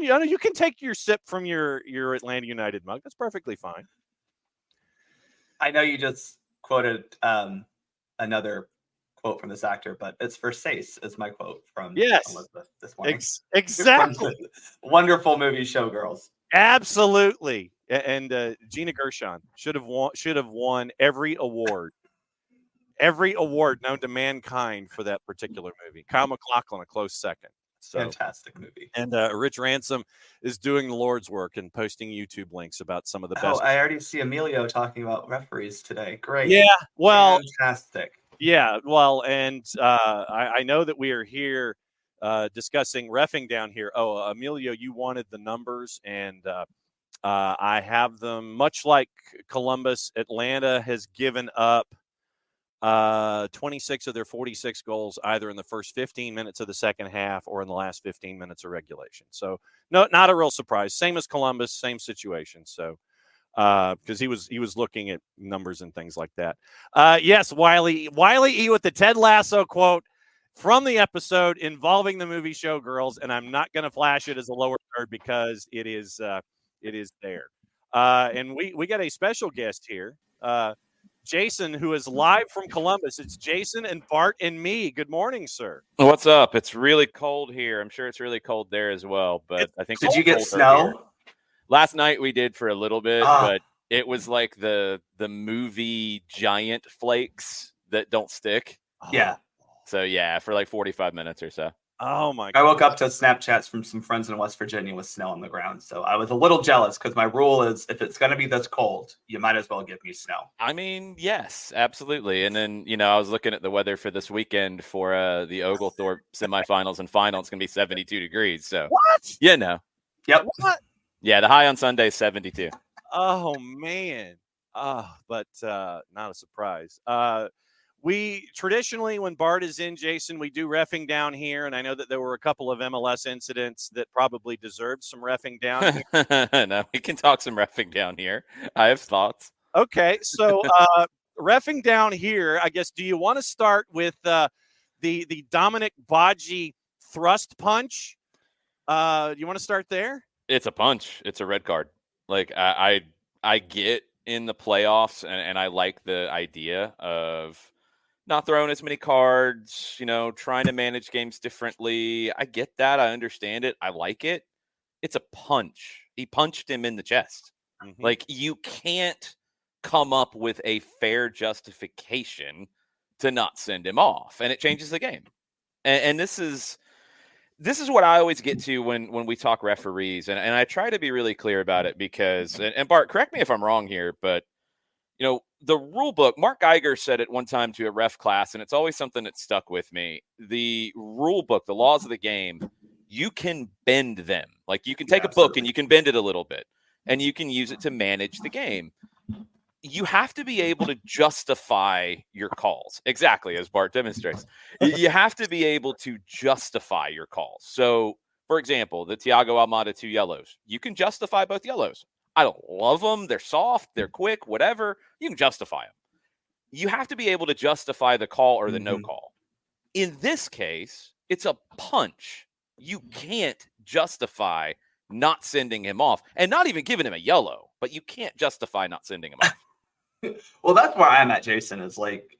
You can take your sip from your Atlanta United mug. That's perfectly fine. I know you just quoted another quote from this actor, but it's Versace is my quote from Elizabeth this morning. Exactly. Wonderful movie Showgirls. Absolutely. And Gina Gershon should have won every award known to mankind for that particular movie. Kyle MacLachlan a close second. So, fantastic movie. And Rich Ransom is doing the Lord's work and posting YouTube links about some of the best. Oh, I already see Emilio talking about referees today. Great. Yeah, well, fantastic. Yeah, well, and I know that we are here discussing reffing down here. Oh, Emilio, you wanted the numbers, and I have them. Much like Columbus, Atlanta has given up 26 of their 46 goals either in the first 15 minutes of the second half or in the last 15 minutes of regulation. So, no, not a real surprise. Same as Columbus, same situation. So, because he was looking at numbers and things like that. Yes, Wiley E with the Ted Lasso quote from the episode involving the movie Showgirls, and I'm not going to flash it as a lower third because it is there. And we got a special guest here, Jason, who is live from Columbus. It's Jason and Bart and me. Good morning, sir. What's up? It's really cold here. I'm sure it's really cold there as well. But I think did you get snow? Here. Last night we did for a little bit, but it was like the movie giant flakes that don't stick. Yeah. So yeah, for like 45 minutes or so. Oh my God. I woke up to Snapchats from some friends in West Virginia with snow on the ground. So I was a little jealous because my rule is if it's going to be this cold, you might as well give me snow. I mean, yes, absolutely. And then, I was looking at the weather for this weekend for the Oglethorpe semifinals and final. It's going to be 72 degrees. So what? Yep. What? Yeah, the high on Sunday is 72. Oh, man. But not a surprise. We traditionally, when Bart is in, Jason, we do reffing down here. And I know that there were a couple of MLS incidents that probably deserved some reffing down here. No, we can talk some reffing down here. I have thoughts. Okay. So reffing down here, I guess, do you want to start with the Dominic Badji thrust punch? Do you want to start there? It's a punch. It's a red card. Like I get in the playoffs and I like the idea of not throwing as many cards, trying to manage games differently. I get that. I understand it. I like it. It's a punch. He punched him in the chest. Mm-hmm. Like you can't come up with a fair justification to not send him off, and it changes the game. And this is what I always get to when we talk referees, and I try to be really clear about it because, and Bart, correct me if I'm wrong here, but the rule book, Mark Geiger said it one time to a ref class, and it's always something that stuck with me. The rule book, the laws of the game, you can bend them. Like you can take a book and you can bend it a little bit, and you can use it to manage the game. You have to be able to justify your calls. Exactly, as Bart demonstrates. You have to be able to justify your calls. So, for example, the Thiago Almada 2 yellows. You can justify both yellows. I don't love them. They're soft. They're quick, whatever. You can justify them. You have to be able to justify the call or the no call. In this case, it's a punch. You can't justify not sending him off and not even giving him a yellow, but you can't justify not sending him off. Well, that's where I'm at, Jason, is like,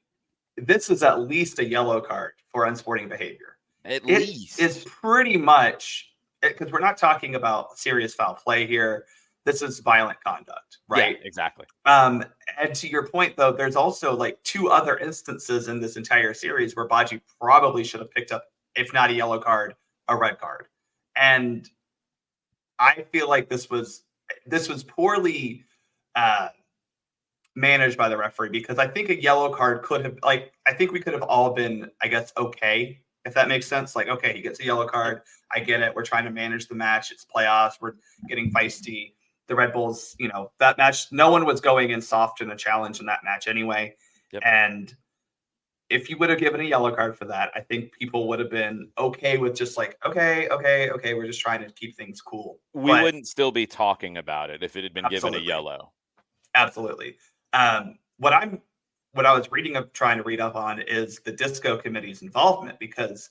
this is at least a yellow card for unsporting behavior. At least. It's pretty much, because we're not talking about serious foul play here. This is violent conduct, right? Yeah, exactly. And to your point, though, there's also like 2 other instances in this entire series where Badji probably should have picked up, if not a yellow card, a red card. And I feel like this was poorly managed by the referee, because I think a yellow card could have, I think we could have all been, I guess, okay, if that makes sense. Like, okay, he gets a yellow card. I get it. We're trying to manage the match. It's playoffs. We're getting feisty. The Red Bulls, that match, no one was going in soft in a challenge in that match anyway. Yep. And if you would have given a yellow card for that, I think people would have been okay with just like, okay, we're just trying to keep things cool. We wouldn't still be talking about it if it had been given a yellow. Absolutely. What I was trying to read up on is the Disco Committee's involvement, because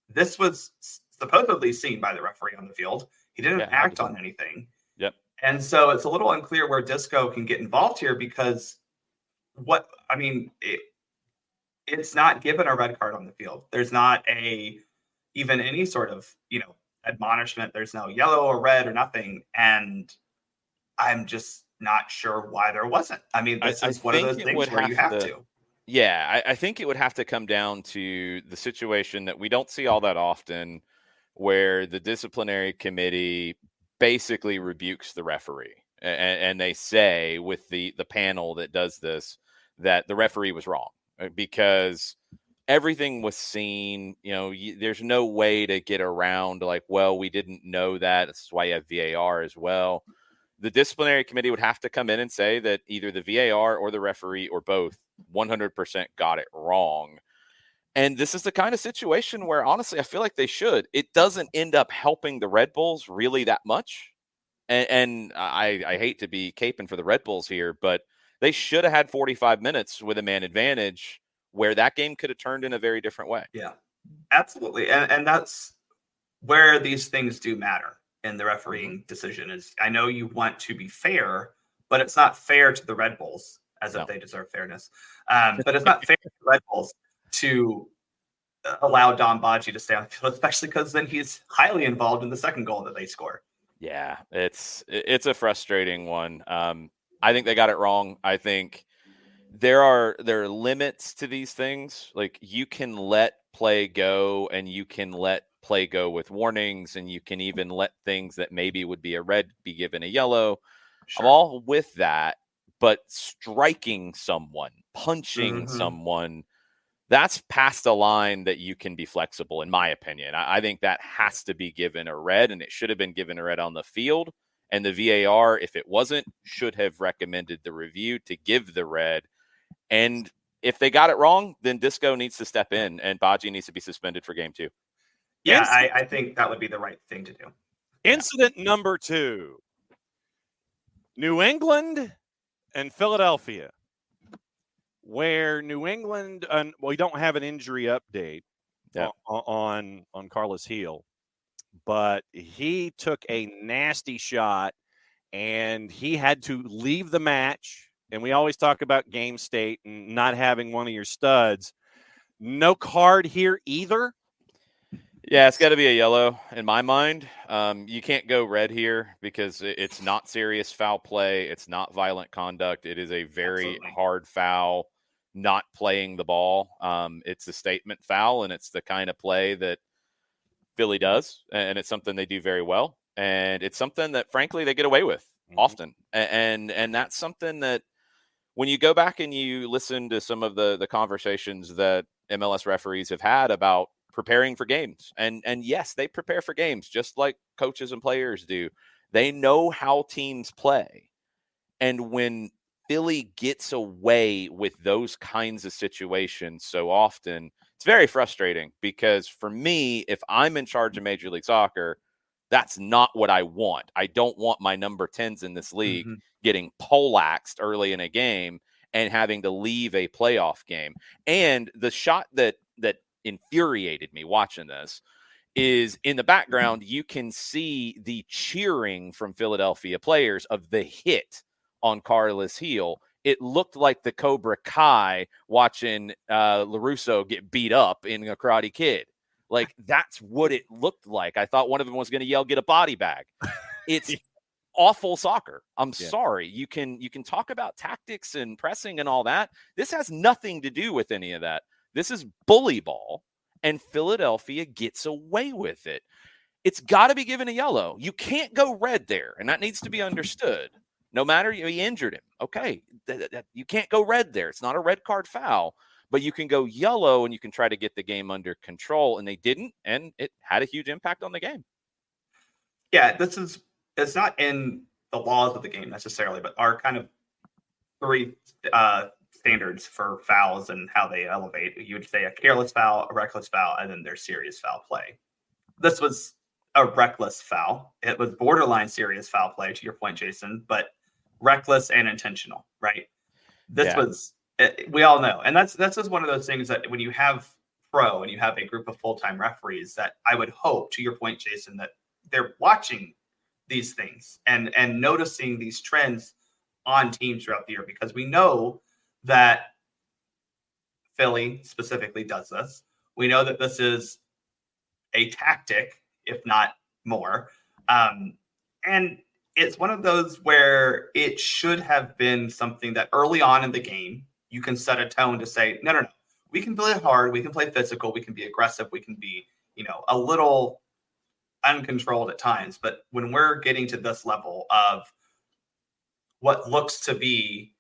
this was supposedly seen by the referee on the field. He didn't Yeah, act 100%. on anything. Yep. And so it's a little unclear where Disco can get involved here because it's not given a red card on the field. There's not even any sort of, admonishment. There's no yellow or red or nothing. And I'm just not sure why there wasn't. I mean, this I is one of think those it things would where you have have to. to. Yeah, I think it would have to come down to the situation that we don't see all that often, where the disciplinary committee basically rebukes the referee, and they say with the panel that does this that the referee was wrong because everything was seen. There's no way to get around like, well, we didn't know that. That's why you have VAR as well. The disciplinary committee would have to come in and say that either the VAR or the referee or both 100% got it wrong. And this is the kind of situation where, honestly, I feel like they should. It doesn't end up helping the Red Bulls really that much. And I hate to be caping for the Red Bulls here, but they should have had 45 minutes with a man advantage where that game could have turned in a very different way. Yeah, absolutely. And that's where these things do matter in the refereeing decision. Is I know you want to be fair, but it's not fair to the Red Bulls as if they deserve fairness. But it's not fair to the Red Bulls to allow Don Baggi to stay on the field, especially because then he's highly involved in the second goal that they score. Yeah, it's a frustrating one. I think they got it wrong. I think there are limits to these things. Like, you can let play go, and you can let play go with warnings, and you can even let things that maybe would be a red be given a yellow. Sure. I'm all with that, but striking someone, punching someone, that's past a line that you can be flexible, in my opinion. I think that has to be given a red, and it should have been given a red on the field. And the VAR, if it wasn't, should have recommended the review to give the red. And if they got it wrong, then Disco needs to step in, and Baggi needs to be suspended for game 2. Yeah, I think that would be the right thing to do. Incident number 2. New England and Philadelphia, where New England, we don't have an injury update on Carlos Heel, but he took a nasty shot, and he had to leave the match. And we always talk about game state and not having one of your studs. No card here either. Yeah, it's got to be a yellow in my mind. You can't go red here because it's not serious foul play. It's not violent conduct. It is a very hard foul, not playing the ball. It's a statement foul, and it's the kind of play that Philly does, and it's something they do very well. And it's something that, frankly, they get away with often. And that's something that when you go back and you listen to some of the conversations that MLS referees have had about preparing for games, and yes, they prepare for games just like coaches and players do. They know how teams play. And when Philly gets away with those kinds of situations so often, it's very frustrating because for me, if I'm in charge of Major League Soccer, that's not what I want. I don't want my number 10s in this league getting poleaxed early in a game and having to leave a playoff game. And the shot that infuriated me watching this is in the background, you can see the cheering from Philadelphia players of the hit on Carlos Heel. It looked like the Cobra Kai watching LaRusso get beat up in A Karate Kid. Like, that's what it looked like. I thought one of them was going to yell, "Get a body bag." It's awful soccer. I'm sorry. You can talk about tactics and pressing and all that. This has nothing to do with any of that. This is bully ball, and Philadelphia gets away with it. It's got to be given a yellow. You can't go red there, and that needs to be understood. No matter, he injured him. Okay, you can't go red there. It's not a red card foul, but you can go yellow, and you can try to get the game under control, and they didn't, and it had a huge impact on the game. Yeah, it's not in the laws of the game necessarily, but our kind of 3 standards for fouls and how they elevate. You would say a careless foul, a reckless foul, and then there's serious foul play. This was a reckless foul. It was borderline serious foul play, to your point, Jason, but reckless and intentional, right? This was, we all know. And that's just one of those things that when you have pro and you have a group of full-time referees, that I would hope, to your point, Jason, that they're watching these things and noticing these trends on teams throughout the year, because we know that Philly specifically does this. We know that this is a tactic, if not more. And it's one of those where it should have been something that early on in the game, you can set a tone to say, no. We can play hard. We can play physical. We can be aggressive. We can be, a little uncontrolled at times. But when we're getting to this level of what looks to be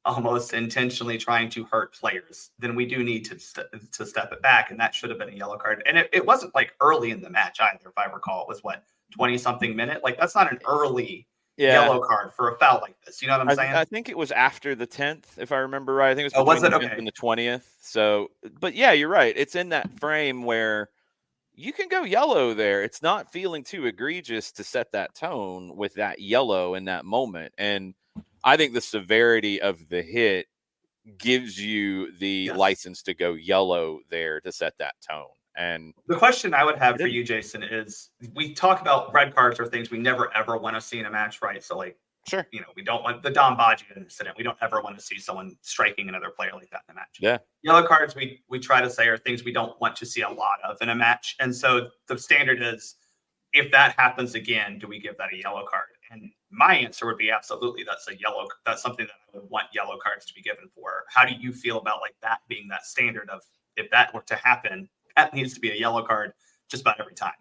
almost intentionally trying to hurt players, then we do need to step it back. And that should have been a yellow card. And it wasn't like early in the match either. If I recall, it was 20 something minute. Like, that's not an early yellow card for a foul like this. You know what I'm saying? I think it was after the 10th, if I remember right. I think it was was between it? the 10th Okay. and the 20th. So, but yeah, you're right. It's in that frame where you can go yellow there. It's not feeling too egregious to set that tone with that yellow in that moment. And I think the severity of the hit gives you the license to go yellow there to set that tone. And the question I would have for you, Jason, is, we talk about red cards or things we never ever want to see in a match, right? So, like, sure, we don't want the Dom Baggio incident. We don't ever want to see someone striking another player like that in a match. Yeah. Yellow cards, we try to say, are things we don't want to see a lot of in a match. And so the standard is, if that happens again, do we give that a yellow card? And my answer would be absolutely. That's something that I would want yellow cards to be given for. How do you feel about like that being that standard of, if that were to happen, that needs to be a yellow card just about every time?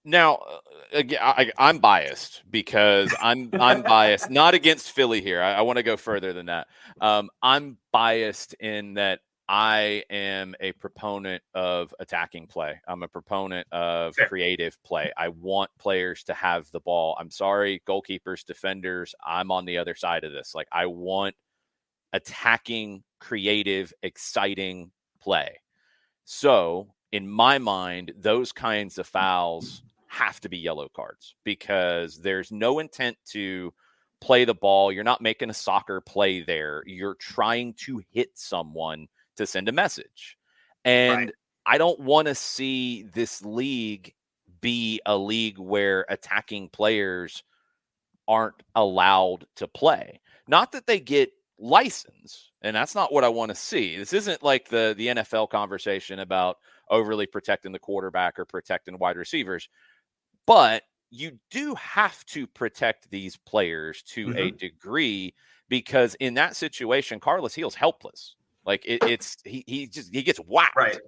Now, again, I'm biased because I'm biased, not against Philly here. I want to go further than that. I'm biased in that I am a proponent of attacking play. I'm a proponent of creative play. I want players to have the ball. I'm sorry, goalkeepers, defenders, I'm on the other side of this. Like, I want attacking, creative, exciting play. So, in my mind, those kinds of fouls have to be yellow cards, because there's no intent to play the ball. You're not making a soccer play there. You're trying to hit someone to send a message. And I don't want to see this league be a league where attacking players aren't allowed to play. Not that they get license, and that's not what I want to see. This isn't like the NFL conversation about overly protecting the quarterback or protecting wide receivers, but you do have to protect these players to a degree, because in that situation, Carlos Heal's helpless. Like, he gets whacked. Right.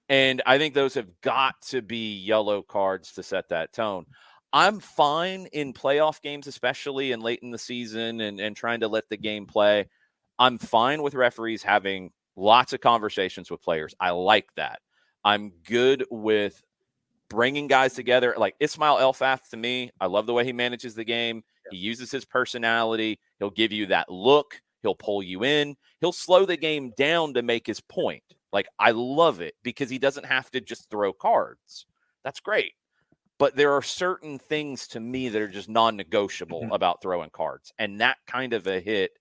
And I think those have got to be yellow cards to set that tone. I'm fine in playoff games, especially and late in the season, and trying to let the game play. I'm fine with referees having lots of conversations with players. I like that. I'm good with bringing guys together. Like Ismail Elfath, to me, I love the way he manages the game. He uses his personality. He'll give you that look. He'll pull you in. He'll slow the game down to make his point. Like, I love it because he doesn't have to just throw cards. That's great. But there are certain things to me that are just non-negotiable about throwing cards. And that kind of a hit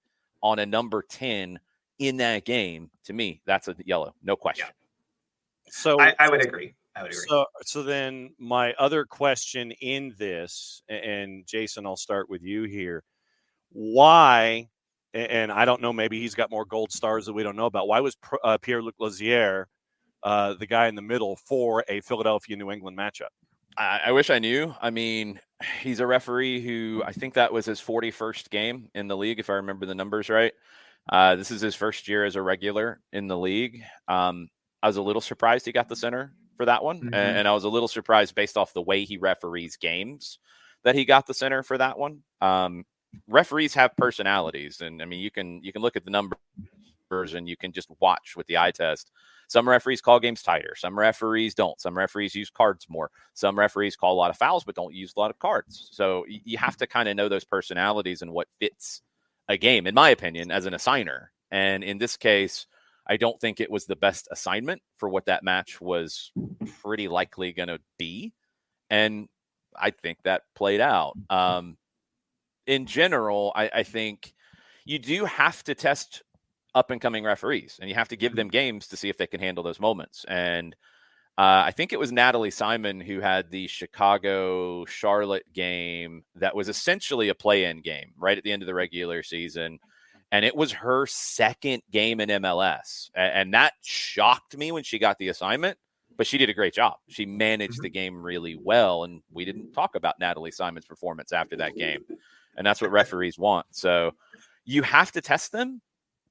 on a number 10 in that game, to me, that's a yellow. No question. Yeah. So I would agree. So then my other question in this, and Jason, I'll start with you here. Why, and I don't know, maybe he's got more gold stars that we don't know about. Why was Pierre-Luc Lazier the guy in the middle for a Philadelphia-New England matchup? I wish I knew. I mean, he's a referee who, I think that was his 41st game in the league, if I remember the numbers right. This is his first year as a regular in the league. I was a little surprised he got the center for that one. And I was a little surprised based off the way he referees games that he got the center for that one. Referees have personalities. And I mean, you can look at the numbers and you can just watch with the eye test. Some referees call games tighter. Some referees don't. Some referees use cards more. Some referees call a lot of fouls, but don't use a lot of cards. So you have to kind of know those personalities and what fits a game, in my opinion, as an assigner. And in this case, I don't think it was the best assignment for what that match was pretty likely going to be. And I think that played out. In general, I think you do have to test up and coming referees, and you have to give them games to see if they can handle those moments. And I think it was Natalie Simon who had the Chicago-Charlotte game that was essentially a play-in game right at the end of the regular season. And it was her second game in MLS. And that shocked me when she got the assignment, but she did a great job. She managed the game really well. And we didn't talk about Natalie Simon's performance after that game. And that's what referees want. So you have to test them.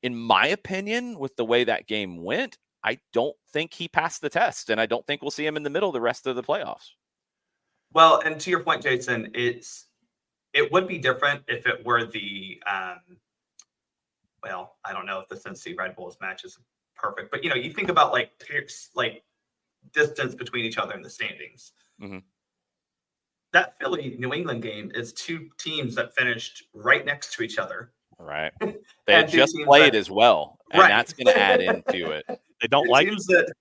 In my opinion, with the way that game went, I don't think he passed the test, and I don't think we'll see him in the middle the rest of the playoffs. Well, and to your point, Jason, it would be different if it were the well, I don't know if the Cincy Red Bulls match is perfect, but you think about like distance between each other in the standings. Mm-hmm. That Philly New England game is two teams that finished right next to each other. Right. They had just played as well, and that's going to add into it. They don't like teams that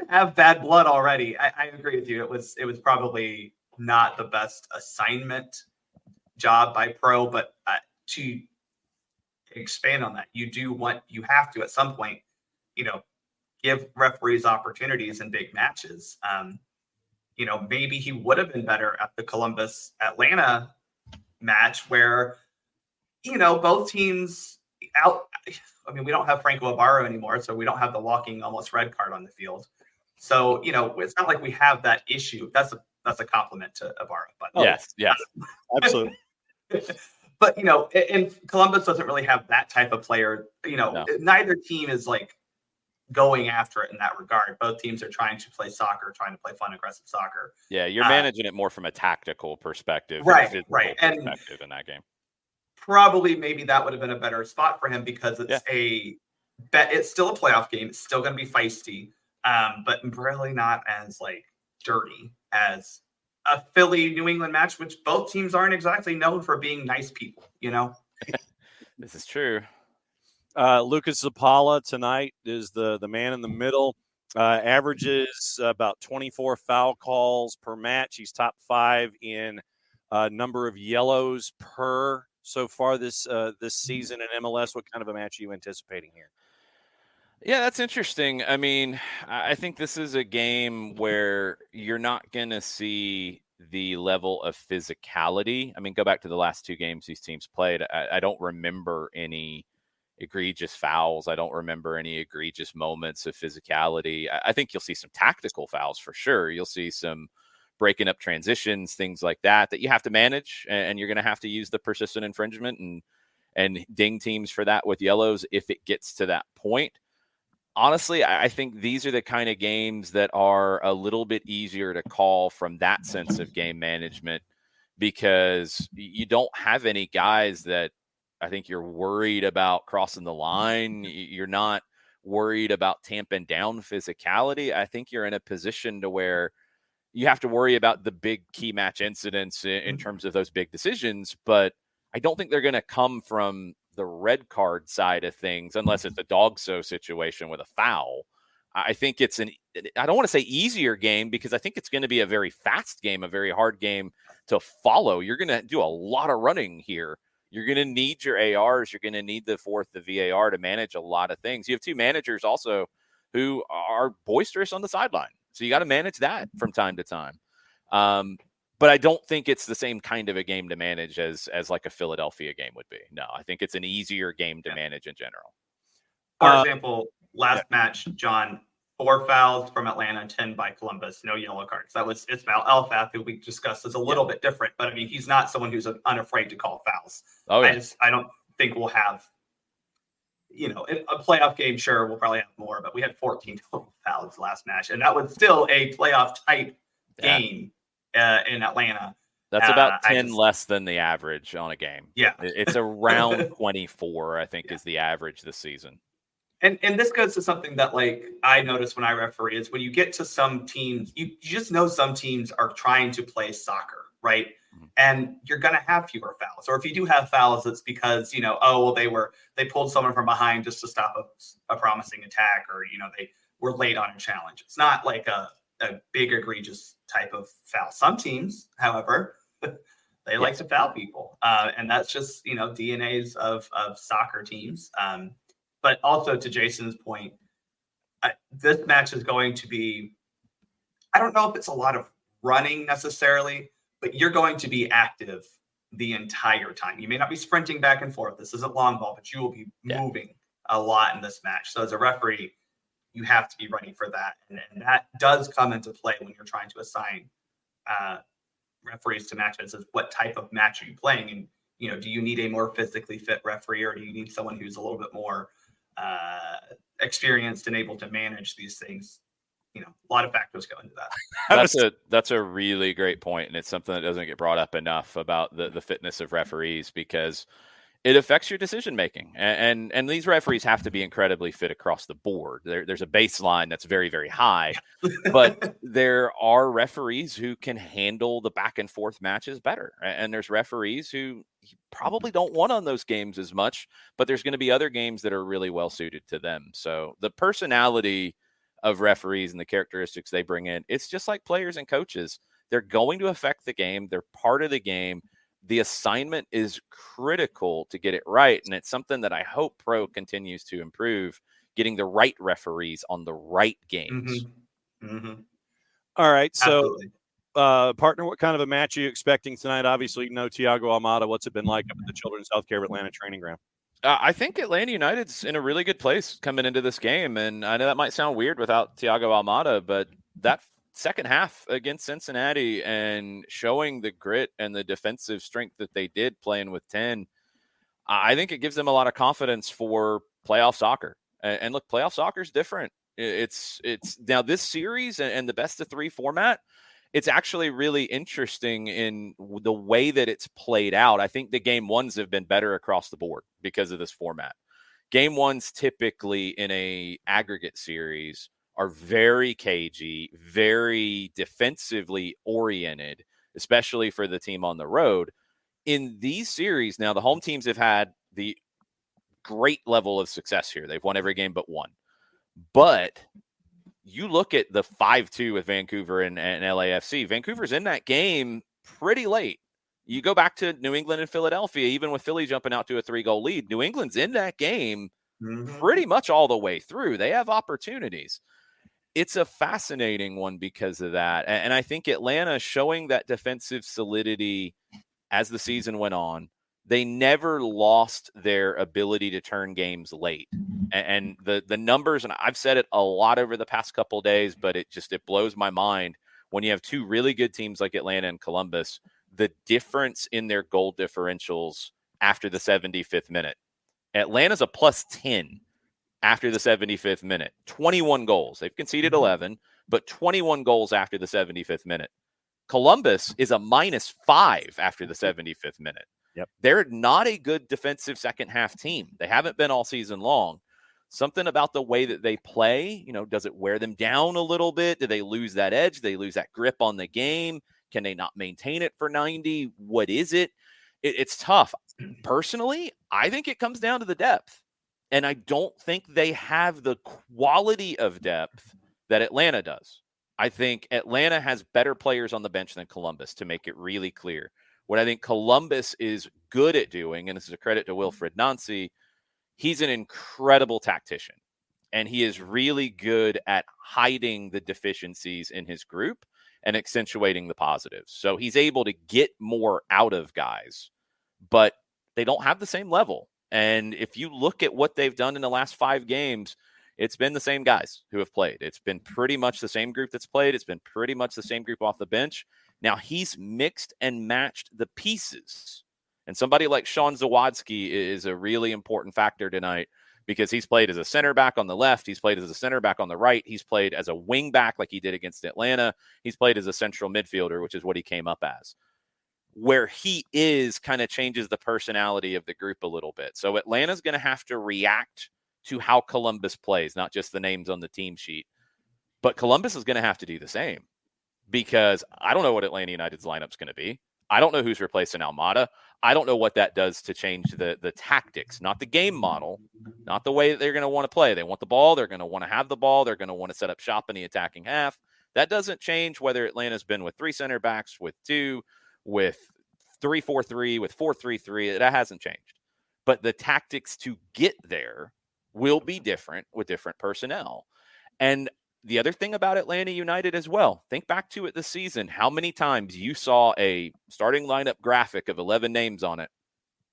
have bad blood already. I agree with you. It was probably not the best assignment job by Pro, but to expand on that, you have to at some point, give referees opportunities in big matches. Maybe he would have been better at the Columbus Atlanta match where, both teams out. I mean, we don't have Franco Ibarra anymore, so we don't have the walking almost red card on the field. So, it's not like we have that issue. That's a compliment to Ibarra. But yes, absolutely. But, and Columbus doesn't really have that type of player. No. Neither team is like going after it in that regard. Both teams are trying to play soccer, trying to play fun, aggressive soccer. Yeah, you're managing it more from a tactical perspective, right? Perspective in that game. Probably, maybe that would have been a better spot for him because it's still a playoff game. It's still going to be feisty, but really not as dirty as a Philly New England match, which both teams aren't exactly known for being nice people. This is true. Lucas Zapala tonight is the man in the middle. Averages about 24 foul calls per match. He's top 5 in number of yellows per so far this season in MLS. What kind of a match are you anticipating here? Yeah, that's interesting. I mean, I think this is a game where you're not going to see the level of physicality. I mean, go back to the last 2 games these teams played. I don't remember any egregious fouls. I don't remember any egregious moments of physicality. I think you'll see some tactical fouls for sure. You'll see some breaking up transitions, things like that you have to manage, and you're going to have to use the persistent infringement and ding teams for that with yellows if it gets to that point. Honestly, I think these are the kind of games that are a little bit easier to call from that sense of game management because you don't have any guys that I think you're worried about crossing the line. You're not worried about tamping down physicality. I think you're in a position to where you have to worry about the big key match incidents in terms of those big decisions, but I don't think they're going to come from the red card side of things unless it's a dog-so situation with a foul. I think it's I don't want to say easier game because I think it's going to be a very fast game, a very hard game to follow. You're going to do a lot of running here. You're going to need your ARs. You're going to need the VAR to manage a lot of things. You have 2 managers also who are boisterous on the sideline. So you got to manage that from time to time. But I don't think it's the same kind of a game to manage as like a Philadelphia game would be. No, I think it's an easier game to manage in general. For example, last match, John, 4 fouls from Atlanta, 10 by Columbus, no yellow cards. That was Ismail Elfath, who we discussed is a little bit different, but I mean, he's not someone who's unafraid to call fouls. Oh, yeah. I don't think we'll have, a playoff game. Sure, we'll probably have more, but we had 14 total fouls last match, and that was still a playoff type game in Atlanta. That's about 10 less than the average on a game. Yeah, it's around 24, I think, is the average this season. And this goes to something that I notice when I referee is when you get to some teams, you just know some teams are trying to play soccer, right? Mm-hmm. And you're going to have fewer fouls. Or if you do have fouls, it's because, they pulled someone from behind just to stop a promising attack, or, they were late on a challenge. It's not like a big egregious type of foul. Some teams, however, they like to foul people. And that's just, DNAs of soccer teams. But also to Jason's point, this match is going to be I don't know if it's a lot of running necessarily, but you're going to be active the entire time. You may not be sprinting back and forth. This isn't long ball, but you will be moving a lot in this match. So as a referee, you have to be ready for that. And that does come into play when you're trying to assign referees to matches. Is what type of match are you playing? And, you know, do you need a more physically fit referee, or do you need someone who's a little bit more experienced and able to manage these things? You know, a lot of factors go into that. That's a really great point, and it's something that doesn't get brought up enough about the fitness of referees, because it affects your decision making, and these referees have to be incredibly fit across the board. There's a baseline that's very, very high, but there are referees who can handle the back and forth matches better, and there's referees who probably don't want on those games as much, but there's going to be other games that are really well suited to them. So the personality of referees and the characteristics they bring in, it's just like players and coaches. They're going to affect the game. They're part of the game. The assignment is critical to get it right, and it's something that I hope Pro continues to improve, getting the right referees on the right games. All right, so partner, what kind of a match are you expecting tonight? Obviously, you know Thiago Almada. What's it been like up at the Children's Healthcare of Atlanta training ground? I think Atlanta United's in a really good place coming into this game, and I know that might sound weird without Thiago Almada, but that second half against Cincinnati and showing the grit and the defensive strength that they did playing with 10, I think it gives them a lot of confidence for playoff soccer. And look, playoff soccer is different. It's now this series and the best of 3 format, it's actually really interesting in the way that it's played out. I think the game ones have been better across the board because of this format. Game ones typically in a aggregate series are very cagey, very defensively oriented, especially for the team on the road. In these series, now the home teams have had the great level of success here. They've won every game but one. But you look at the 5-2 with Vancouver and LAFC. Vancouver's in that game pretty late. You go back to New England and Philadelphia, even with Philly jumping out to a 3-goal lead. New England's in that game pretty much all the way through. They have opportunities. It's a fascinating one because of that. And I think Atlanta showing that defensive solidity as the season went on. They never lost their ability to turn games late. And the numbers, and I've said it a lot over the past couple of days, but it blows my mind when you have 2 really good teams like Atlanta and Columbus, the difference in their goal differentials after the 75th minute. Atlanta's a +10 after the 75th minute, 21 goals. They've conceded 11, but 21 goals after the 75th minute. Columbus is a -5 after the 75th minute. Yep. They're not a good defensive second half team. They haven't been all season long. Something about the way that they play, does it wear them down a little bit? Do they lose that edge? Do they lose that grip on the game? Can they not maintain it for 90? What is it? It's tough. Personally, I think it comes down to the depth. And I don't think they have the quality of depth that Atlanta does. I think Atlanta has better players on the bench than Columbus, to make it really clear. What I think Columbus is good at doing, and this is a credit to Wilfred Nancy, he's an incredible tactician. And he is really good at hiding the deficiencies in his group and accentuating the positives. So he's able to get more out of guys, but they don't have the same level. And if you look at what they've done in the last 5 games, it's been the same guys who have played. It's been pretty much the same group that's played. It's been pretty much the same group off the bench. Now, he's mixed and matched the pieces. And somebody like Sean Zawadzki is a really important factor tonight, because he's played as a center back on the left. He's played as a center back on the right. He's played as a wing back like he did against Atlanta. He's played as a central midfielder, which is what he came up as. Where he is kind of changes the personality of the group a little bit. So Atlanta's going to have to react to how Columbus plays, not just the names on the team sheet. But Columbus is going to have to do the same, because I don't know what Atlanta United's lineup's going to be. I don't know who's replacing Almada. I don't know what that does to change the tactics, not the game model, not the way that they're going to want to play. They want the ball. They're going to want to have the ball. They're going to want to set up shop in the attacking half. That doesn't change whether Atlanta's been with 3 center backs, with 2, with 3-4-3, with 4-3-3. That hasn't changed. But the tactics to get there will be different with different personnel. And the other thing about Atlanta United as well, think back to it this season, how many times you saw a starting lineup graphic of 11 names on it,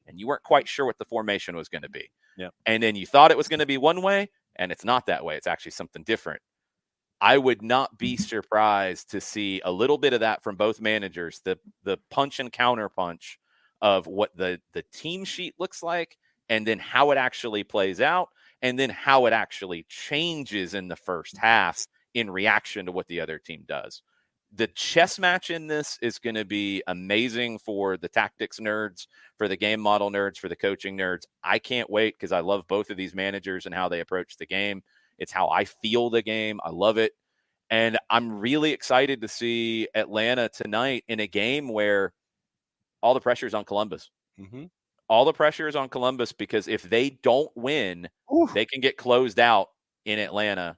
and you weren't quite sure what the formation was going to be. Yeah. And then you thought it was going to be one way, and it's not that way. It's actually something different. I would not be surprised to see a little bit of that from both managers, the punch and counter punch of what the team sheet looks like, and then how it actually plays out, and then how it actually changes in the first half in reaction to what the other team does. The chess match in this is going to be amazing for the tactics nerds, for the game model nerds, for the coaching nerds. I can't wait because I love both of these managers and how they approach the game. It's how I feel the game. I love it. And I'm really excited to see Atlanta tonight in a game where all the pressure is on Columbus. Mm-hmm. All the pressure is on Columbus because if they don't win, they can get closed out in Atlanta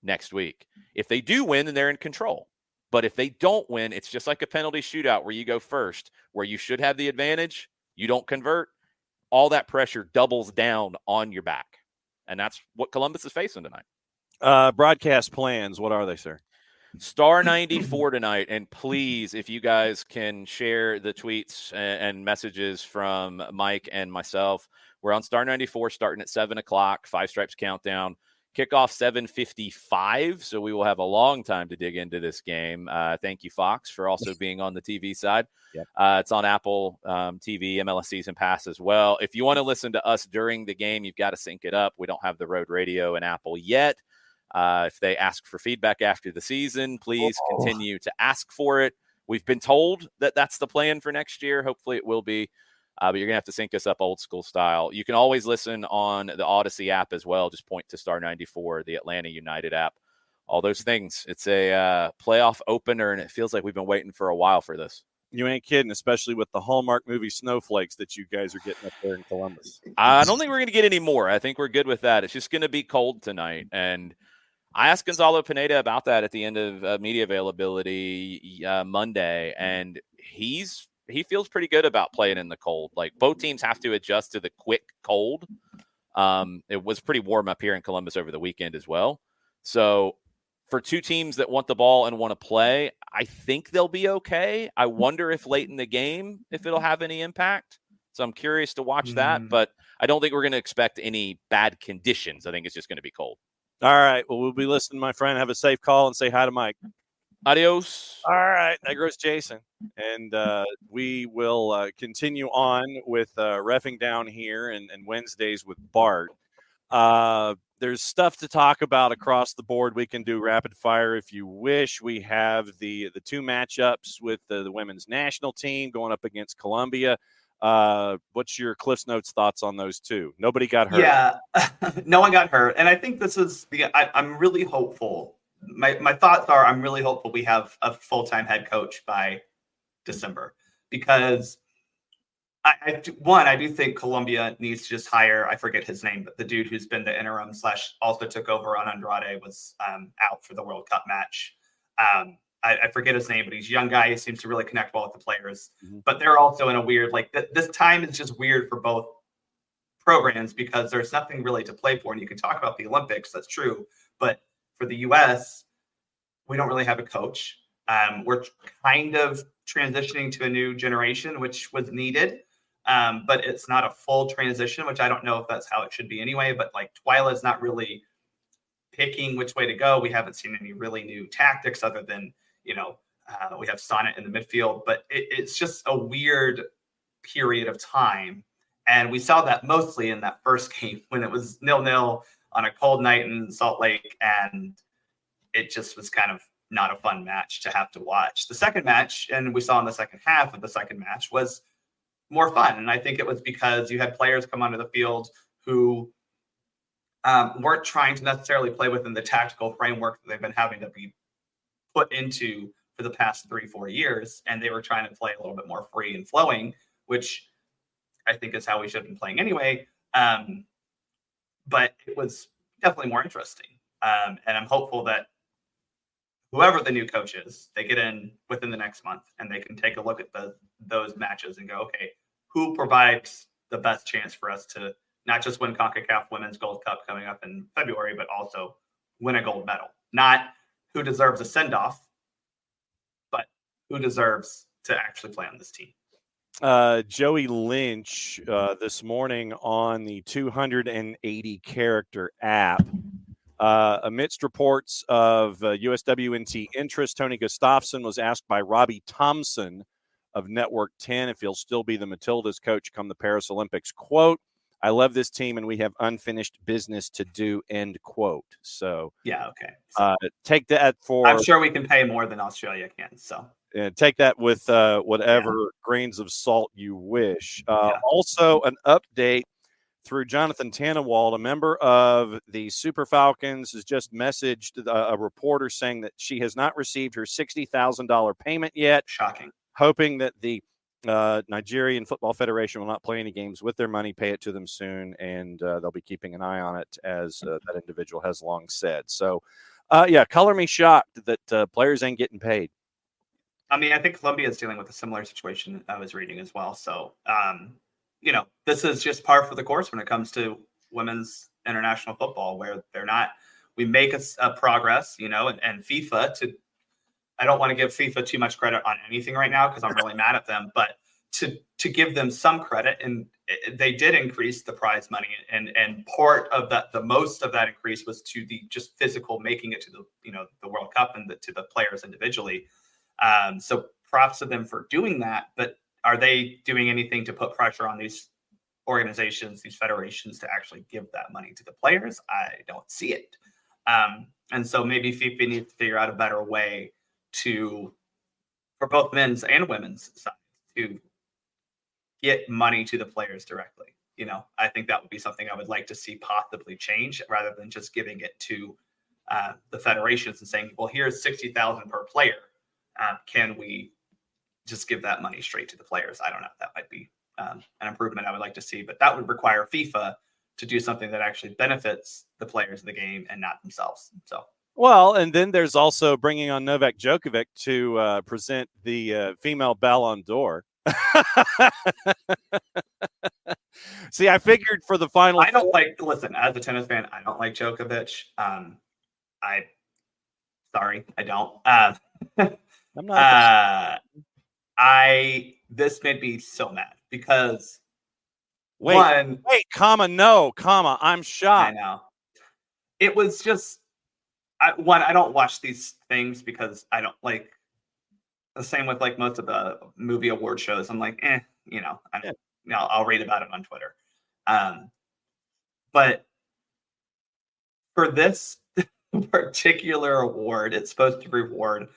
next week. If they do win, then they're in control. But if they don't win, it's just like a penalty shootout where you go first, where you should have the advantage, you don't convert, all that pressure doubles down on your back. And that's what Columbus is facing tonight. Broadcast plans, what are they, sir? Star 94 tonight. And please, if you guys can share the tweets and messages from Mike and myself, we're on Star 94 starting at 7 o'clock, Five Stripes Countdown. Kickoff 7:55, so we will have a long time to dig into this game. Thank you, Fox, for also being on the TV side. Yep. It's on Apple TV, MLS Season Pass as well. If you want to listen to us during the game, you've got to sync it up. We don't have the Road Radio in Apple yet. If they ask for feedback after the season, please continue to ask for it. We've been told that that's the plan for next year. Hopefully it will be. But you're going to have to sync us up old school style. You can always listen on the Odyssey app as well. Just point to Star 94, the Atlanta United app, all those things. It's a playoff opener, and it feels like we've been waiting for a while for this. You ain't kidding, especially with the Hallmark movie snowflakes that you guys are getting up there in Columbus. I don't think we're going to get any more. I think we're good with that. It's just going to be cold tonight. And I asked Gonzalo Pineda about that at the end of media availability Monday, and he feels pretty good about playing in the cold. Like, both teams have to adjust to the quick cold. It was pretty warm up here in Columbus over the weekend as well. So for two teams that want the ball and want to play, I think they'll be okay. I wonder if late in the game, if it'll have any impact. So I'm curious to watch that, but I don't think we're going to expect any bad conditions. I think it's just going to be cold. All right. Well, we'll be listening, my friend. Have a safe call and say hi to Mike. Adios. All right. There goes Jason. And we will continue on with Reffing Down Here and Wednesdays with Bart. There's stuff to talk about across the board. We can do rapid fire if you wish. We have the two matchups with the women's national team going up against Colombia. What's your Cliff's Notes thoughts on those two? Nobody got hurt. Yeah, no one got hurt. And I think this is I'm really hopeful. My thoughts are I'm really hopeful we have a full-time head coach by December, because I do think Colombia needs to just hire, I forget his name, but the dude who's been the interim / also took over on Andrade was out for the World Cup match. I forget his name, but he's a young guy. He seems to really connect well with the players. Mm-hmm. But they're also in a weird, this time is just weird for both programs because there's nothing really to play for. And you can talk about the Olympics, that's true. But for the U.S., we don't really have a coach. We're kind of transitioning to a new generation, which was needed. But it's not a full transition, which I don't know if that's how it should be anyway. But Twyla's not really picking which way to go. We haven't seen any really new tactics other than, we have Sonnet in the midfield. But it's just a weird period of time. And we saw that mostly in that first game when it was 0-0 on a cold night in Salt Lake. And it just was kind of not a fun match to have to watch. The second match, and we saw in the second half of the second match, was more fun. And I think it was because you had players come onto the field who weren't trying to necessarily play within the tactical framework that they've been having to be put into for the past 3-4 years. And they were trying to play a little bit more free and flowing, which I think is how we should have been playing anyway. But it was definitely more interesting. And I'm hopeful that whoever the new coach is, they get in within the next month and they can take a look at those matches and go, okay, who provides the best chance for us to not just win CONCACAF Women's Gold Cup coming up in February, but also win a gold medal. not who deserves a send-off, but who deserves to actually play on this team. Joey Lynch this morning on the 280 character app. Amidst reports of USWNT interest, Tony Gustafsson was asked by Robbie Thompson of Network 10 if he'll still be the Matildas coach come the Paris Olympics. Quote, I love this team and we have unfinished business to do, end quote. So, yeah, okay. So, take that for. I'm sure we can pay more than Australia can. So, take that with whatever grains of salt you wish. Also, an update through Jonathan Tannenwald, a member of the Super Falcons, has just messaged a reporter saying that she has not received her $60,000 payment yet. Shocking. Hoping that the Nigerian Football Federation will not play any games with their money, pay it to them soon, and they'll be keeping an eye on it, as that individual has long said. So, color me shocked that players ain't getting paid. I mean, I think Colombia is dealing with a similar situation I was reading as well. So, this is just par for the course when it comes to women's international football, where we make a progress, and FIFA I don't want to give FIFA too much credit on anything right now because I'm really mad at them, but to give them some credit, and they did increase the prize money, and part of that, the most of that increase was to the just physical making it to the World Cup and to the players individually. So props to them for doing that, but are they doing anything to put pressure on these organizations, these federations, to actually give that money to the players? I don't see it. And so maybe FIFA needs to figure out a better way for both men's and women's side to get money to the players directly. I think that would be something I would like to see possibly change, rather than just giving it to the federations and saying, well, here's $60,000 per player. Can we just give that money straight to the players? I don't know. That might be an improvement I would like to see, but that would require FIFA to do something that actually benefits the players of the game and not themselves. So. Well, and then there's also bringing on Novak Djokovic to present the female Ballon d'Or. See, I figured for the final. Listen, as a tennis fan, I don't like Djokovic. Sorry, I don't. I'm not. This made me so mad because wait, I'm shocked. I know. It was just I don't watch these things because I don't like. The same with like most of the movie award shows. I'm like, I'll read about it on Twitter. But for this particular award, it's supposed to reward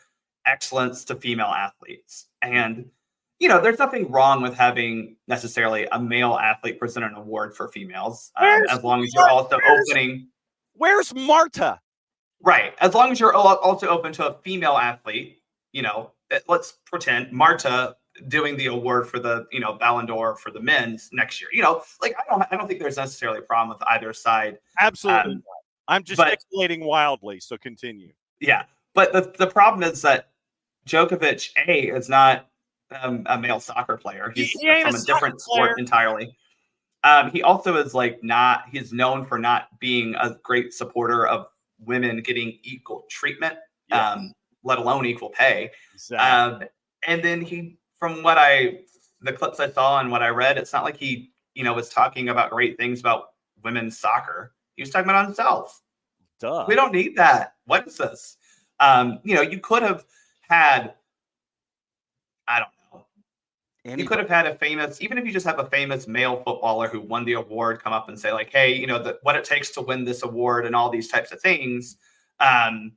excellence to female athletes. And, there's nothing wrong with having necessarily a male athlete present an award for females, as long as you're also opening. Where's Marta? Right. As long as you're also open to a female athlete, let's pretend Marta doing the award for the, Ballon d'Or for the men's next year. I don't think there's necessarily a problem with either side. Absolutely. I'm gesticulating wildly, so continue. Yeah. But the problem is that Djokovic, is not a male soccer player. He's from a different sport entirely. He also is he's known for not being a great supporter of women getting equal treatment, let alone equal pay. Exactly. And then from the clips I saw and what I read, it's not like he, was talking about great things about women's soccer. He was talking about himself. Duh. We don't need that. What is this? You could have had, I don't know. Anybody. You could have had even if you just have a famous male footballer who won the award come up and say hey, what it takes to win this award and all these types of things. And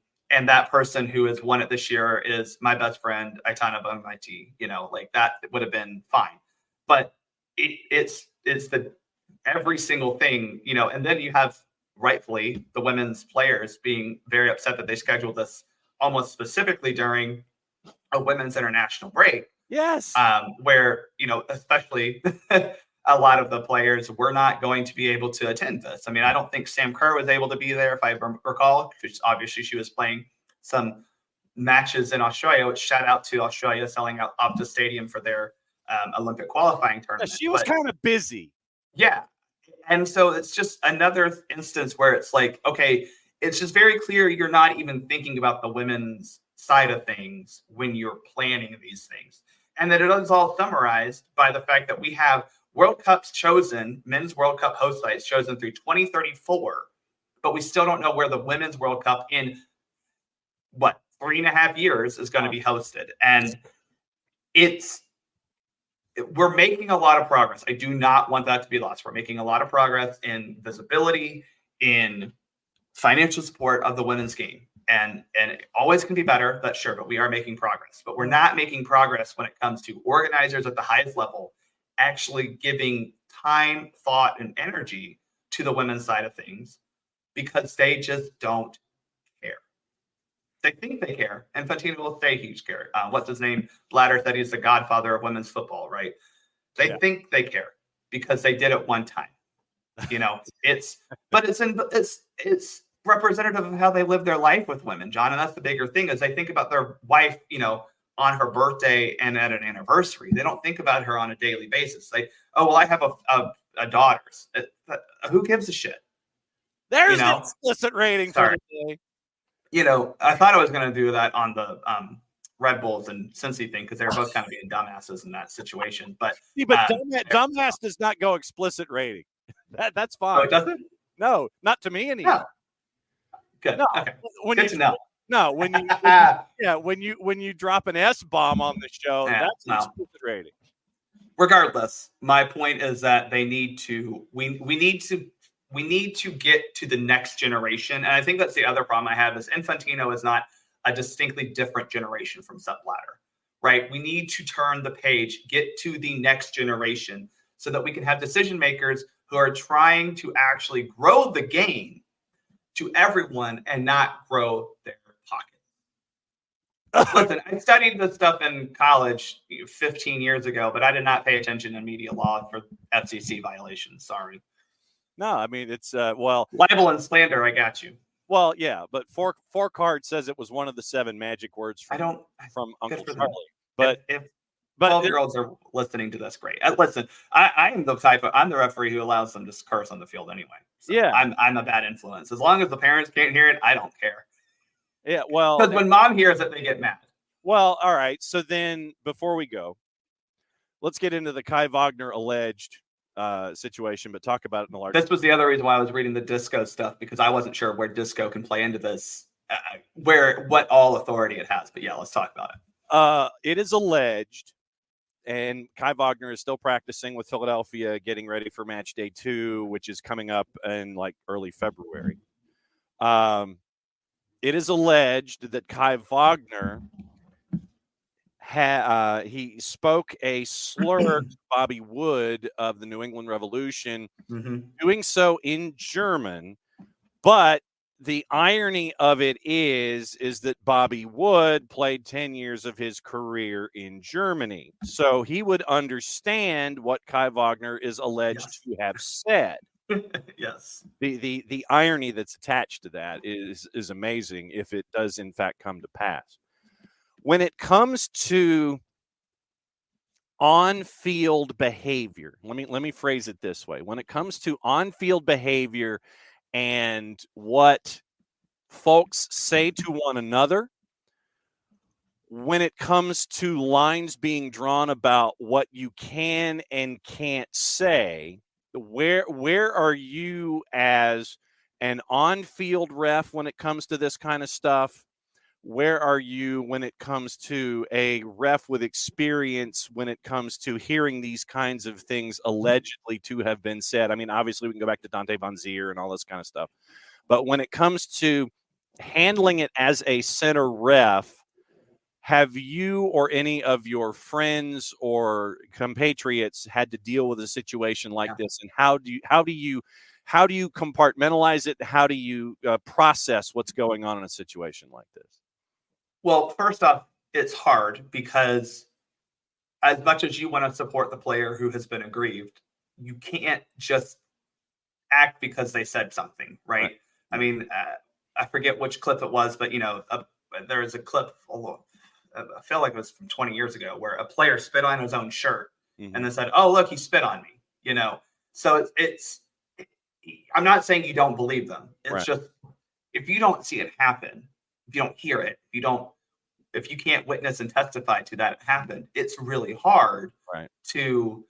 that person who has won it this year is my best friend, Aitana Bonmatí. That would have been fine. But it's the every single thing, and then you have rightfully the women's players being very upset that they scheduled this almost specifically during a women's international break. Yes. Where, especially a lot of the players were not going to be able to attend this. I mean, I don't think Sam Kerr was able to be there, if I recall, because obviously she was playing some matches in Australia, which shout out to Australia selling out Optus Stadium for their Olympic qualifying tournament. She was kind of busy. Yeah. And so it's just another instance where it's okay, it's just very clear you're not even thinking about the women's side of things when you're planning these things. And that it is all summarized by the fact that we have World Cups chosen, men's World Cup host sites chosen through 2034, but we still don't know where the women's World Cup in 3.5 years is going to be hosted. And we're making a lot of progress. I do not want that to be lost. We're making a lot of progress in visibility, in financial support of the women's game. And it always can be better, that's sure, but we are making progress. But we're not making progress when it comes to organizers at the highest level actually giving time, thought, and energy to the women's side of things because they just don't care. They think they care. Infantino will say he's care. What's his name? Blatter said he's the godfather of women's football, right? They think they care because they did it one time. It's representative of how they live their life with women, John. And that's the bigger thing is they think about their wife, on her birthday and at an anniversary. They don't think about her on a daily basis. Like, oh, well, I have a daughter. Who gives a shit? There's the explicit rating for the day. I thought I was going to do that on the Red Bulls and Cincy thing because they were both kind of being dumbasses in that situation. But dumbass does not go explicit rating. That's fine. Oh, it doesn't? No, not to me anymore. No. Good. No. Okay. Good to know. No, when you drop an S-bomb on the show, that's an explicit rating. Regardless, my point is that they need to. We need to get to the next generation, and I think that's the other problem I have is Infantino is not a distinctly different generation from Sepp Blatter, right? We need to turn the page, get to the next generation, so that we can have decision makers who are trying to actually grow the game to everyone and not grow their pocket. Listen, I studied this stuff in college 15 years ago, but I did not pay attention in media law for FCC violations. Sorry. No, I mean, it's, libel and slander, I got you. Well, yeah, but Four Card says it was one of the 7 magic words from Uncle Charlie. But if 12-year-olds are listening to this, great. Listen, I'm the referee who allows them to curse on the field anyway. So yeah. I'm a bad influence. As long as the parents can't hear it, I don't care. Yeah, well. Because when mom hears it, they get mad. Well, all right. So then before we go, let's get into the Kai Wagner alleged situation, but talk about it in a larger. This was the other reason why I was reading the disco stuff, because I wasn't sure where disco can play into this, what all authority it has. But yeah, let's talk about it. It is alleged, and Kai Wagner is still practicing with Philadelphia, getting ready for match day 2, which is coming up in early February. It is alleged that Kai Wagner he spoke a slur to Bobby Wood of the New England Revolution, doing so in German. But the irony of it is that Bobby Wood played 10 years of his career in Germany. So he would understand what Kai Wagner is alleged to have said. Yes. The irony that's attached to that is amazing if it does in fact come to pass. When it comes to on-field behavior, let me phrase it this way. When it comes to on-field behavior and what folks say to one another, when it comes to lines being drawn about what you can and can't say, where are you as an on-field ref when it comes to this kind of stuff? Where are you when it comes to a ref with experience when it comes to hearing these kinds of things allegedly to have been said? I mean, obviously, we can go back to Dante Van Zier and all this kind of stuff. But when it comes to handling it as a center ref, have you or any of your friends or compatriots had to deal with a situation like this? And how do you compartmentalize it? How do you process what's going on in a situation like this? Well, first off, it's hard because as much as you want to support the player who has been aggrieved, you can't just act because they said something, right? I mean, I forget which clip it was, but, there was a clip, I feel like it was from 20 years ago, where a player spit on his own shirt and then said, "Oh, look, he spit on me," So it's I'm not saying you don't believe them. It's just if you don't see it happen, if you don't hear it, if you can't witness and testify to that it happened, it's really hard to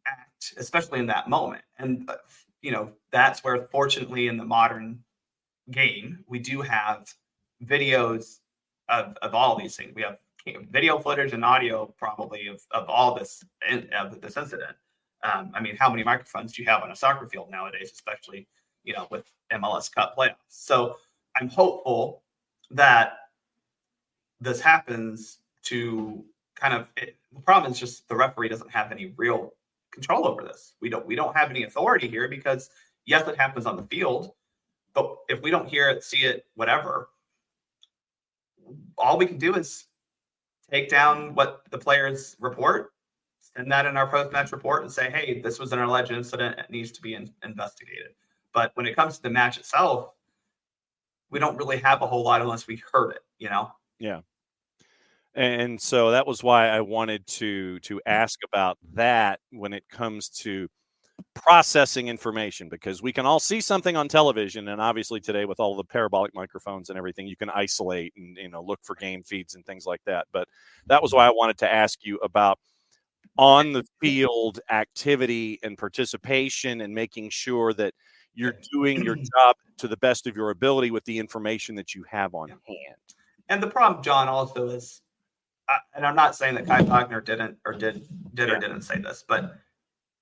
act, especially in that moment. And that's where, fortunately, in the modern game, we do have videos of all these things. We have video footage and audio probably of all this incident. I mean, how many microphones do you have on a soccer field nowadays, especially with MLS Cup playoffs? So I'm hopeful that this happens to the problem is just the referee doesn't have any real control over this. We don't have any authority here because yes, it happens on the field, but if we don't hear it, see it, whatever, all we can do is take down what the players report, send that in our post-match report, and say, hey, this was an alleged incident. It needs to be investigated. But when it comes to the match itself, we don't really have a whole lot unless we heard it, Yeah. And so that was why I wanted to ask about that when it comes to processing information, because we can all see something on television, and obviously today with all the parabolic microphones and everything, you can isolate and look for game feeds and things like that. But that was why I wanted to ask you about on the field activity and participation and making sure that you're doing your job to the best of your ability with the information that you have on hand. And the problem, John, also is, and I'm not saying that Kai Wagner did or didn't say this, but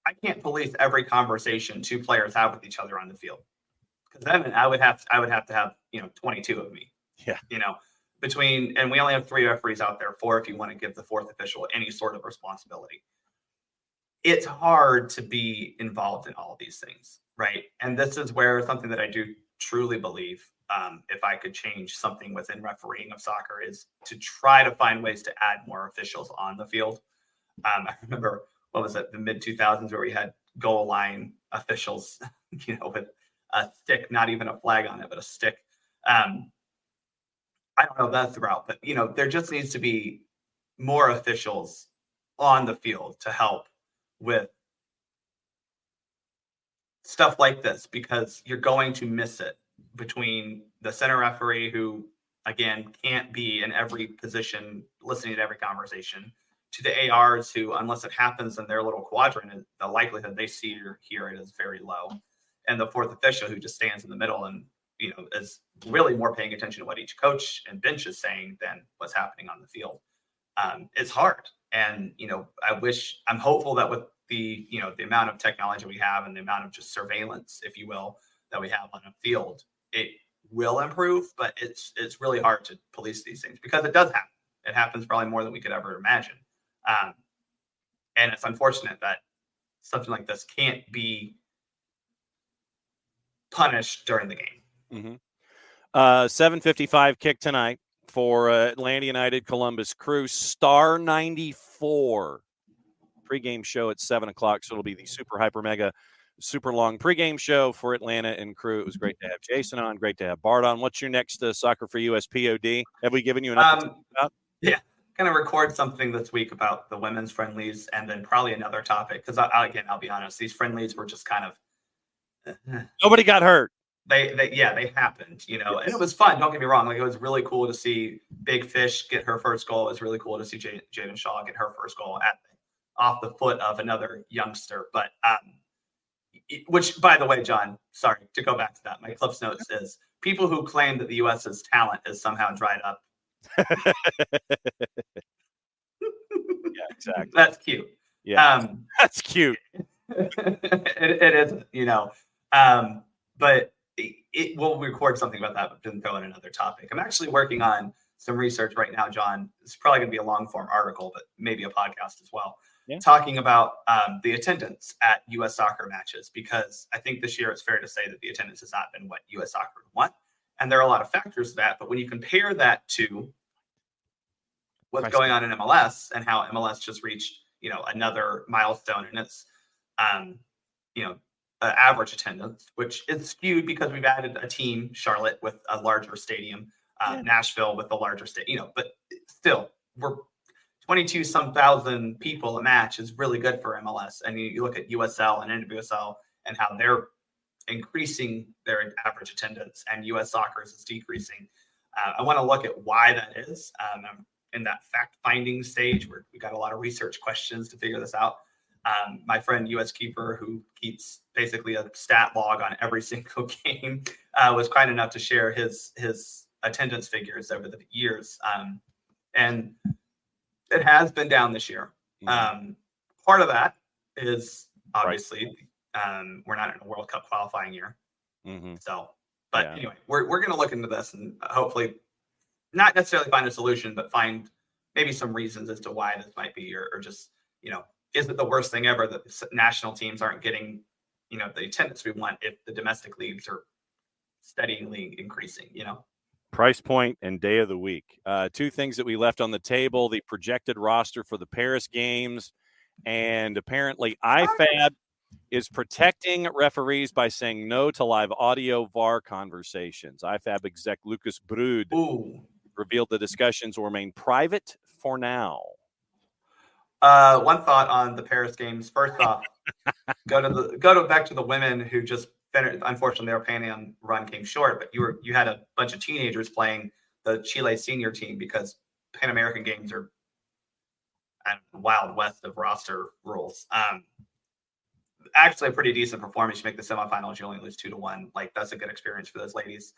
I can't police every conversation two players have with each other on the field, because then I would have to have 22 of me. Yeah. And we only have 3 referees out there, 4 if you want to give the 4th official any sort of responsibility. It's hard to be involved in all of these things, right? And this is where something that I do truly believe, if I could change something within refereeing of soccer, is to try to find ways to add more officials on the field. I remember, what was it, the mid-2000s, where we had goal line officials, with a stick, not even a flag on it, but a stick. I don't know if that's the route, but there just needs to be more officials on the field to help with stuff like this, because you're going to miss it between the center referee, who again can't be in every position listening to every conversation, to the ARs, who, unless it happens in their little quadrant, the likelihood they see or hear it is very low, and the 4th official, who just stands in the middle and is really more paying attention to what each coach and bench is saying than what's happening on the field. It's hard. And, I'm hopeful that with the amount of technology we have and the amount of just surveillance, if you will, that we have on a field, it will improve, but it's really hard to police these things, because it does happen. It happens probably more than we could ever imagine. And it's unfortunate that something like this can't be punished during the game. Mm-hmm. 7:55 kick tonight for Atlanta United Columbus Crew. Star 94 pregame show at 7 o'clock. So it'll be the super hyper mega super long pregame show for Atlanta and Crew. It was great to have Jason on. Great to have Bart on. What's your next SoccerForUS POD? Have we given you enough to talk about? Yeah. Going to record something this week about the women's friendlies, and then probably another topic, because I'll be honest, these friendlies were just kind of nobody got hurt. They happened, and it was fun. Don't get me wrong. Like, it was really cool to see Big Fish get her first goal. It was really cool to see Jaden Shaw get her first goal off the foot of another youngster. But which, by the way, John, sorry to go back to that. My Cliff's notes is people who claim that the U.S.'s talent is somehow dried up. Yeah, exactly. That's cute. Yeah, that's cute. It is, but we'll record something about that, but then throw in another topic. I'm actually working on some research right now, John. It's probably going to be a long form article, but maybe a podcast as well, talking about the attendance at U.S. soccer matches, because I think this year it's fair to say that the attendance has not been what U.S. soccer would want. And there are a lot of factors to that. But when you compare that to what's going on in MLS and how MLS just reached, another milestone in its, average attendance, which is skewed because we've added a team, Charlotte, with a larger stadium, Nashville with a larger stadium, but still, we're 22-some thousand people a match is really good for MLS. And you look at USL and NWSL and how their increasing their average attendance and U.S. Soccer's is decreasing. I want to look at why that is. I'm in that fact-finding stage where we got a lot of research questions to figure this out. My friend U.S. Keeper, who keeps basically a stat log on every single game, was kind enough to share his attendance figures over the years. And it has been down this year. Part of that is obviously we're not in a World Cup qualifying year. So, but anyway, we're going to look into this and hopefully not necessarily find a solution, but find maybe some reasons as to why this might be, or just, is it the worst thing ever that the national teams aren't getting, the attendance we want if the domestic leagues are steadily increasing, Price point and day of the week. Two things that we left on the table: the projected roster for the Paris games, and apparently IFAB is protecting referees by saying no to live audio VAR conversations. IFAB exec Lucas Brood revealed the discussions will remain private for now. One thought on the Paris games. First off, go back to the women who just finished. Unfortunately, their Pan run came short, but you had a bunch of teenagers playing the Chile senior team because Pan American games are wild west of roster rules. Actually, a pretty decent performance. You make the semifinals, you only lose 2-1. Like, that's a good experience for those ladies.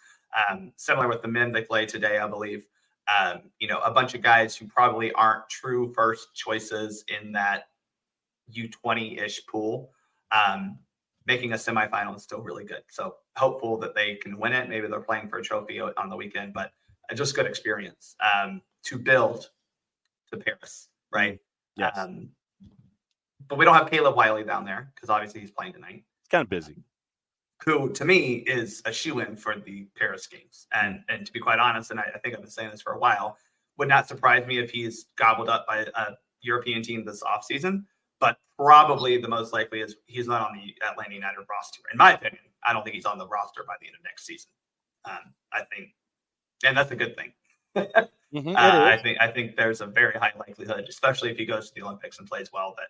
Similar with the men they play today, I believe. A bunch of guys who probably aren't true first choices in that U20-ish pool. Making a semifinal is still really good. So hopeful that they can win it. Maybe they're playing for a trophy on the weekend, but just good experience to build to Paris, right? Yes. But we don't have Caleb Wiley down there because obviously he's playing tonight. It's kind of busy. Who, to me, is a shoo-in for the Paris games. And to be quite honest, and I think I've been saying this for a while, would not surprise me if he's gobbled up by a European team this offseason. But probably the most likely is he's not on the Atlanta United roster. In my opinion, I don't think he's on the roster by the end of next season. I think, and that's a good thing. I think there's a very high likelihood, especially if he goes to the Olympics and plays well, that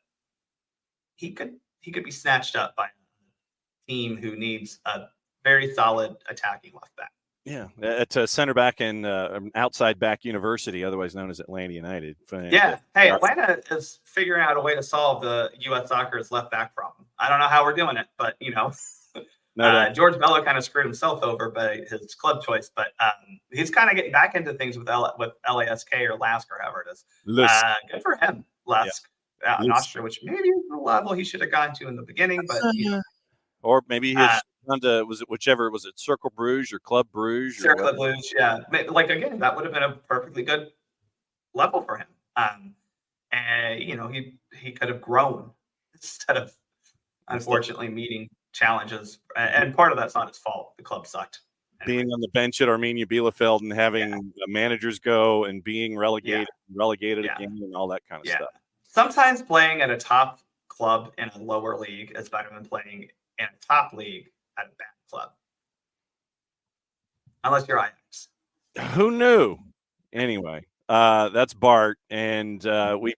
he could be snatched up by a team who needs a very solid attacking left back. Yeah, at center back and outside back university, otherwise known as Atlanta United. Yeah. Hey, Atlanta is figuring out a way to solve the U.S. Soccer's left back problem. I don't know how we're doing it, but George Bello kind of screwed himself over by his club choice, but he's kind of getting back into things with LASK or LASK or however it is. Good for him, LASK. I'm not sure which maybe is the level he should have gone to in the beginning, but or maybe his was it Cercle Bruges or Club Bruges? Cercle Bruges, yeah. Like, again, that would have been a perfectly good level for him. And he could have grown instead of unfortunately meeting challenges. And part of that's not his fault. The club sucked. Being on the bench at Arminia Bielefeld and having managers go and being relegated again and all that kind of stuff. Sometimes playing at a top club in a lower league is better than playing in a top league at a bad club. Unless you're Ajax. Who knew? Anyway, that's Bart. And we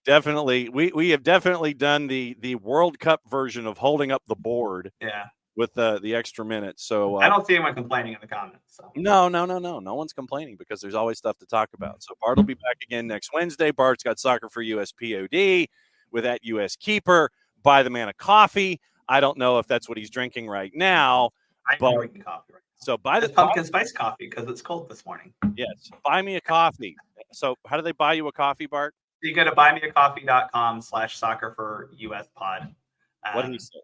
have definitely done the World Cup version of holding up the board. Yeah. With the extra minutes. So I don't see anyone complaining in the comments. So. No. No one's complaining because there's always stuff to talk about. So Bart will be back again next Wednesday. Bart's got SoccerForUS POD with that U.S. Keeper. Buy the man a coffee. I don't know if that's what he's drinking right now. I'm drinking coffee right now. So buy the pumpkin spice coffee because it's cold this morning. Yes. Buy me a coffee. So how do they buy you a coffee, Bart? You go to buymeacoffee.com/SoccerForUS pod. What did he say?